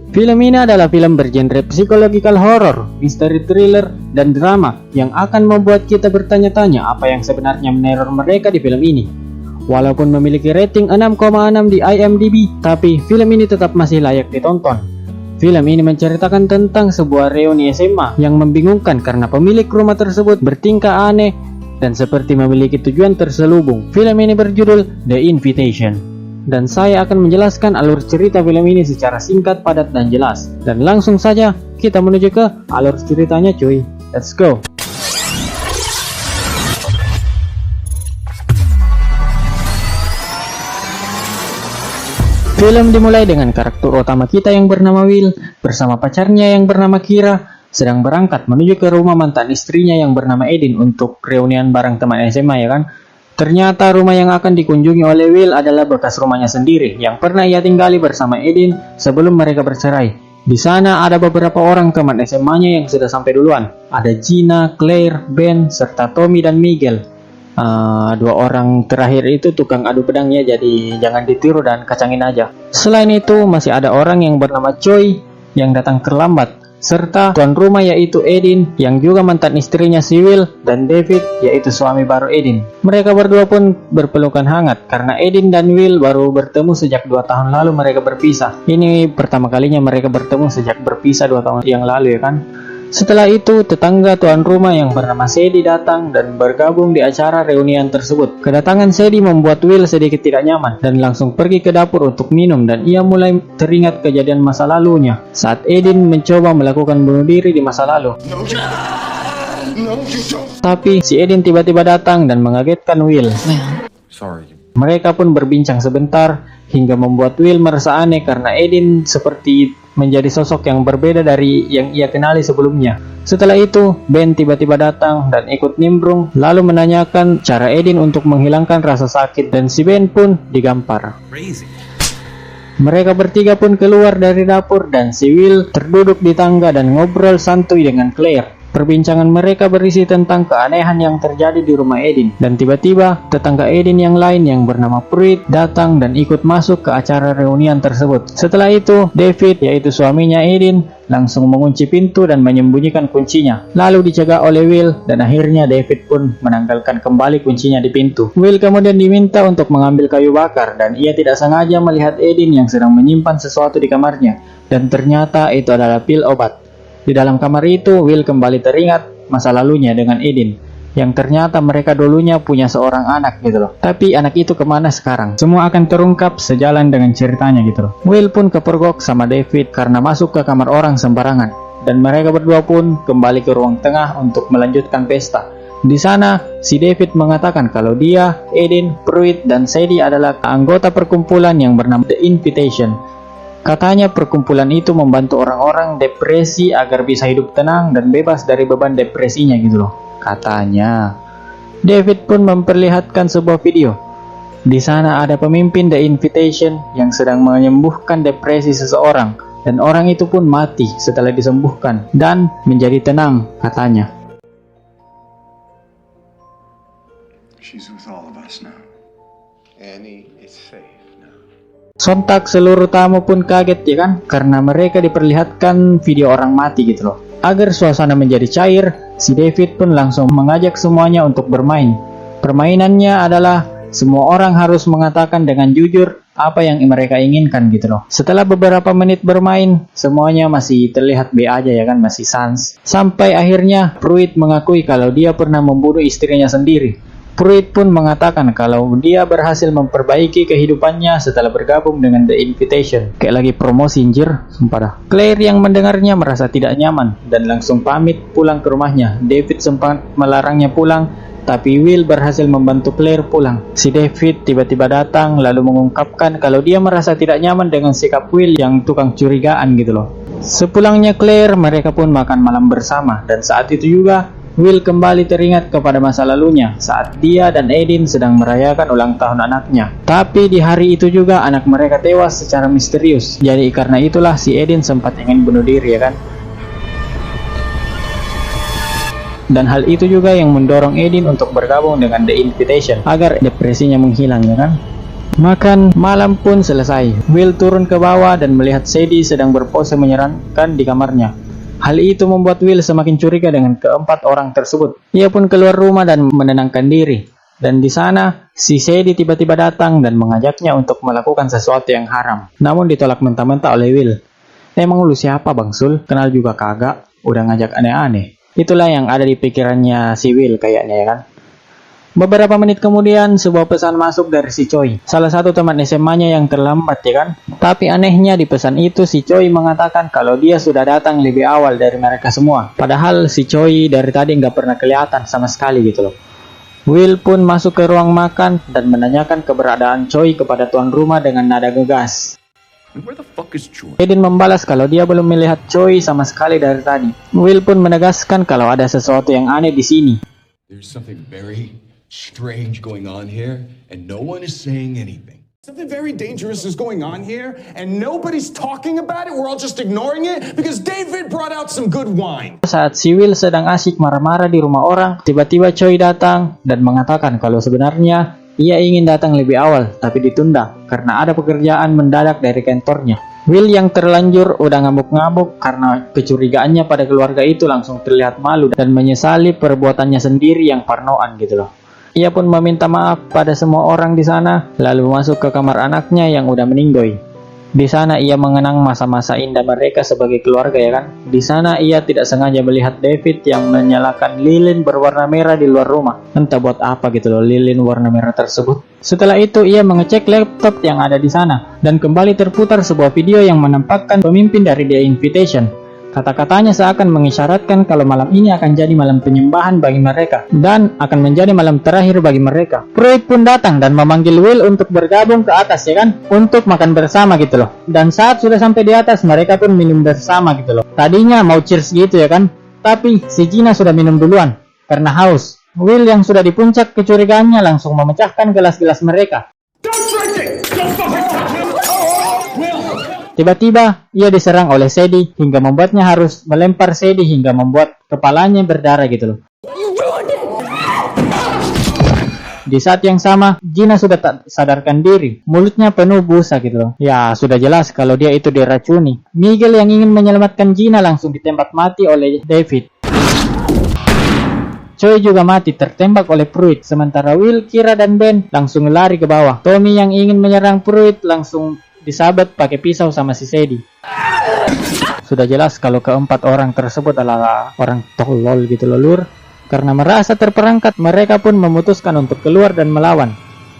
Film ini adalah film bergenre psychological horror, misteri thriller, dan drama yang akan membuat kita bertanya-tanya apa yang sebenarnya meneror mereka di film ini. Walaupun memiliki rating 6,6 di IMDb, tapi film ini tetap masih layak ditonton. Film ini menceritakan tentang sebuah reuni SMA yang membingungkan karena pemilik rumah tersebut bertingkah aneh dan seperti memiliki tujuan terselubung. Film ini berjudul The Invitation. Dan saya akan menjelaskan alur cerita film ini secara singkat, padat, dan jelas. Dan langsung saja kita menuju ke alur ceritanya cuy. Let's go. Film dimulai dengan karakter utama kita yang bernama Will bersama pacarnya yang bernama Kira sedang berangkat menuju ke rumah mantan istrinya yang bernama Edin untuk reunian bareng teman SMA ya kan. Ternyata rumah yang akan dikunjungi oleh Will adalah bekas rumahnya sendiri yang pernah ia tinggali bersama Edin sebelum mereka bercerai. Di sana ada beberapa orang teman SMA-nya yang sudah sampai duluan. Ada Gina, Claire, Ben, serta Tommy dan Miguel. Dua orang terakhir itu tukang adu pedangnya, jadi jangan ditiru dan kacangin aja. Selain itu masih ada orang yang bernama Choi yang datang terlambat, serta tuan rumah yaitu Edin yang juga mantan istrinya si Will, dan David yaitu suami baru Edin. Mereka berdua pun berpelukan hangat karena Edin dan Will baru bertemu sejak 2 tahun lalu mereka berpisah. Ini pertama kalinya mereka bertemu sejak berpisah 2 tahun yang lalu ya kan. Setelah itu, tetangga tuan rumah yang bernama Sadie datang dan bergabung di acara reunian tersebut. Kedatangan Sadie membuat Will sedikit tidak nyaman dan langsung pergi ke dapur untuk minum, dan ia mulai teringat kejadian masa lalunya saat Edin mencoba melakukan bunuh diri di masa lalu. Tapi si Edin tiba-tiba datang dan mengagetkan Will. Mereka pun berbincang sebentar hingga membuat Will merasa aneh karena Edin seperti menjadi sosok yang berbeda dari yang ia kenali sebelumnya. Setelah itu, Ben tiba-tiba datang dan ikut nimbrung lalu menanyakan cara Edin untuk menghilangkan rasa sakit, dan si Ben pun digampar. Mereka bertiga pun keluar dari dapur dan si Will terduduk di tangga dan ngobrol santuy dengan Claire. Perbincangan mereka berisi tentang keanehan yang terjadi di rumah Edin, dan tiba-tiba tetangga Edin yang lain yang bernama Pruitt datang dan ikut masuk ke acara reunian tersebut. Setelah itu, David yaitu suaminya Edin langsung mengunci pintu dan menyembunyikan kuncinya, lalu dicegah oleh Will, dan akhirnya David pun menanggalkan kembali kuncinya di pintu. Will kemudian diminta untuk mengambil kayu bakar dan ia tidak sengaja melihat Edin yang sedang menyimpan sesuatu di kamarnya, dan ternyata itu adalah pil obat. Di dalam kamar itu, Will kembali teringat masa lalunya dengan Edin, yang ternyata mereka dulunya punya seorang anak gitu loh. Tapi anak itu kemana sekarang? Semua akan terungkap sejalan dengan ceritanya gitu loh. Will pun kepergok sama David karena masuk ke kamar orang sembarangan, dan mereka berdua pun kembali ke ruang tengah untuk melanjutkan pesta. Di sana, si David mengatakan kalau dia, Edin, Pruitt, dan Sadie adalah anggota perkumpulan yang bernama The Invitation. Katanya perkumpulan itu membantu orang-orang depresi agar bisa hidup tenang dan bebas dari beban depresinya gitu loh. Katanya. David pun memperlihatkan sebuah video. Di sana ada pemimpin The Invitation yang sedang menyembuhkan depresi seseorang, dan orang itu pun mati setelah disembuhkan dan menjadi tenang katanya. She's with all of us now. Annie is safe. Sontak seluruh tamu pun kaget ya kan, karena mereka diperlihatkan video orang mati gitu loh. Agar suasana menjadi cair, si David pun langsung mengajak semuanya untuk bermain. Permainannya adalah semua orang harus mengatakan dengan jujur apa yang mereka inginkan gitu loh. Setelah beberapa menit bermain, semuanya masih terlihat B aja ya kan, masih sans. Sampai akhirnya Pruitt mengakui kalau dia pernah membunuh istrinya sendiri. Pruitt pun mengatakan kalau dia berhasil memperbaiki kehidupannya setelah bergabung dengan The Invitation. Kayak lagi promosi anjir, sumpah dah. Claire yang mendengarnya merasa tidak nyaman dan langsung pamit pulang ke rumahnya. David sempat melarangnya pulang, tapi Will berhasil membantu Claire pulang. Si David tiba-tiba datang lalu mengungkapkan kalau dia merasa tidak nyaman dengan sikap Will yang tukang curigaan gitu loh. Sepulangnya Claire, mereka pun makan malam bersama, dan saat itu juga Will kembali teringat kepada masa lalunya saat dia dan Edin sedang merayakan ulang tahun anaknya. Tapi di hari itu juga anak mereka tewas secara misterius. Jadi karena itulah si Edin sempat ingin bunuh diri ya kan. Dan hal itu juga yang mendorong Edin untuk bergabung dengan The Invitation agar depresinya menghilang ya kan. Makan malam pun selesai. Will turun ke bawah dan melihat Sadie sedang berpose menyeramkan di kamarnya. Hal itu membuat Will semakin curiga dengan keempat orang tersebut. Ia pun keluar rumah dan menenangkan diri. Dan di sana, si Sadie tiba-tiba datang dan mengajaknya untuk melakukan sesuatu yang haram. Namun ditolak mentah-mentah oleh Will. Emang lu siapa Bang Sul? Kenal juga kagak? Udah ngajak aneh-aneh. Itulah yang ada di pikirannya si Will kayaknya ya kan. Beberapa menit kemudian, sebuah pesan masuk dari si Choi, salah satu teman SMA-nya yang terlambat ya kan. Tapi anehnya di pesan itu si Choi mengatakan kalau dia sudah datang lebih awal dari mereka semua. Padahal si Choi dari tadi nggak pernah kelihatan sama sekali gitu loh. Will pun masuk ke ruang makan dan menanyakan keberadaan Choi kepada tuan rumah dengan nada ngegas. Edin membalas kalau dia belum melihat Choi sama sekali dari tadi. Will pun menegaskan kalau ada sesuatu yang aneh di sini. There's something very strange going on here, and no one is saying anything. Something very dangerous is going on here, and nobody's talking about it. We're all just ignoring it because David brought out some good wine. Saat si Will sedang asyik marah-marah di rumah orang, tiba-tiba Choi datang dan mengatakan kalau sebenarnya ia ingin datang lebih awal, tapi ditunda karena ada pekerjaan mendadak dari kantornya. Will yang terlanjur udah ngamuk-ngamuk karena kecurigaannya pada keluarga itu langsung terlihat malu dan menyesali perbuatannya sendiri yang parnoan gitu loh. Ia pun meminta maaf pada semua orang di sana, lalu masuk ke kamar anaknya yang udah meninggoy. Di sana ia mengenang masa-masa indah mereka sebagai keluarga ya kan. Di sana ia tidak sengaja melihat David yang menyalakan lilin berwarna merah di luar rumah. Entah buat apa gitu loh lilin warna merah tersebut. Setelah itu ia mengecek laptop yang ada di sana dan kembali terputar sebuah video yang menampakkan pemimpin dari The Invitation. Kata-katanya seakan mengisyaratkan kalau malam ini akan jadi malam penyembahan bagi mereka dan akan menjadi malam terakhir bagi mereka. Pruitt pun datang dan memanggil Will untuk bergabung ke atas ya kan, untuk makan bersama gitu loh. Dan saat sudah sampai di atas mereka pun minum bersama gitu loh. Tadinya mau cheers gitu ya kan, tapi si Gina sudah minum duluan karena haus. Will yang sudah di puncak kecurigaannya langsung memecahkan gelas-gelas mereka. Tiba-tiba, ia diserang oleh Sadie hingga membuatnya harus melempar Sadie hingga membuat kepalanya berdarah gitu loh. Di saat yang sama, Gina sudah tak sadarkan diri. Mulutnya penuh busa gitu loh. Ya, sudah jelas kalau dia itu diracuni. Miguel yang ingin menyelamatkan Gina langsung ditembak mati oleh David. Choi juga mati tertembak oleh Pruitt. Sementara Will, Kira, dan Ben langsung lari ke bawah. Tommy yang ingin menyerang Pruitt langsung disabet pakai pisau sama si Sadie. Sudah jelas kalau keempat orang tersebut adalah orang tolol gitu loh lur. Karena merasa terperangkap, mereka pun memutuskan untuk keluar dan melawan.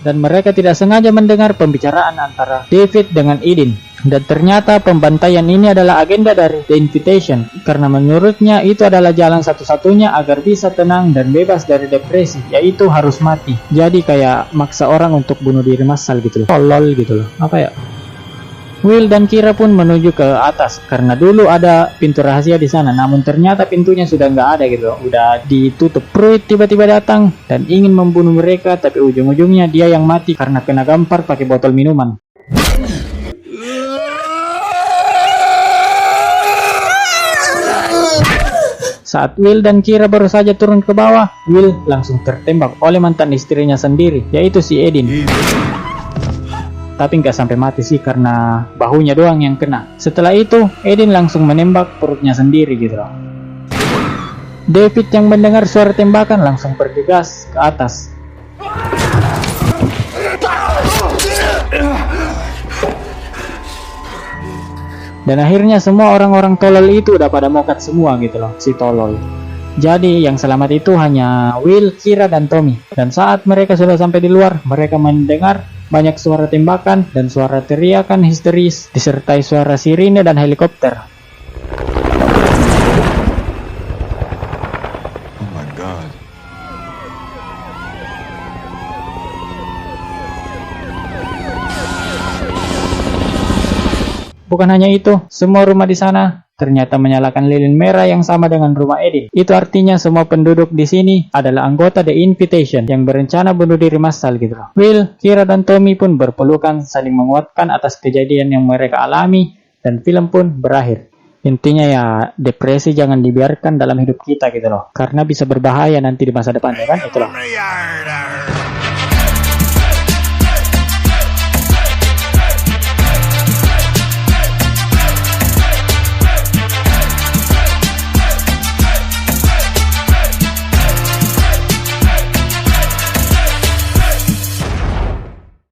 Dan mereka tidak sengaja mendengar pembicaraan antara David dengan Edin. Dan ternyata pembantaian ini adalah agenda dari The Invitation. Karena menurutnya itu adalah jalan satu-satunya agar bisa tenang dan bebas dari depresi, yaitu harus mati. Jadi kayak maksa orang untuk bunuh diri massal gitu loh. Tolol gitu loh. Apa ya? Will dan Kira pun menuju ke atas karena dulu ada pintu rahasia di sana, namun ternyata pintunya sudah nggak ada gitu, udah ditutup. Pruitt tiba-tiba datang dan ingin membunuh mereka, tapi ujung-ujungnya dia yang mati karena kena gampar pakai botol minuman. Saat Will dan Kira baru saja turun ke bawah, Will langsung tertembak oleh mantan istrinya sendiri, yaitu si Edin. Tapi nggak sampai mati sih karena bahunya doang yang kena. Setelah itu, Edin langsung menembak perutnya sendiri gitu loh. David yang mendengar suara tembakan langsung bergegas ke atas. Dan akhirnya semua orang-orang tolol itu udah pada mokat semua gitu loh, si tolol. Jadi yang selamat itu hanya Will, Kira, dan Tommy. Dan saat mereka sudah sampai di luar, mereka mendengar banyak suara tembakan dan suara teriakan histeris disertai suara sirine dan helikopter. Oh my God. Bukan hanya itu, semua rumah di sana ternyata menyalakan lilin merah yang sama dengan rumah Edin. Itu artinya semua penduduk di sini adalah anggota The Invitation yang berencana bunuh diri massal gitu loh. Will, Kira, dan Tommy pun berpelukan saling menguatkan atas kejadian yang mereka alami dan film pun berakhir. Intinya ya, depresi jangan dibiarkan dalam hidup kita gitu loh. Karena bisa berbahaya nanti di masa depan ya kan, itulah.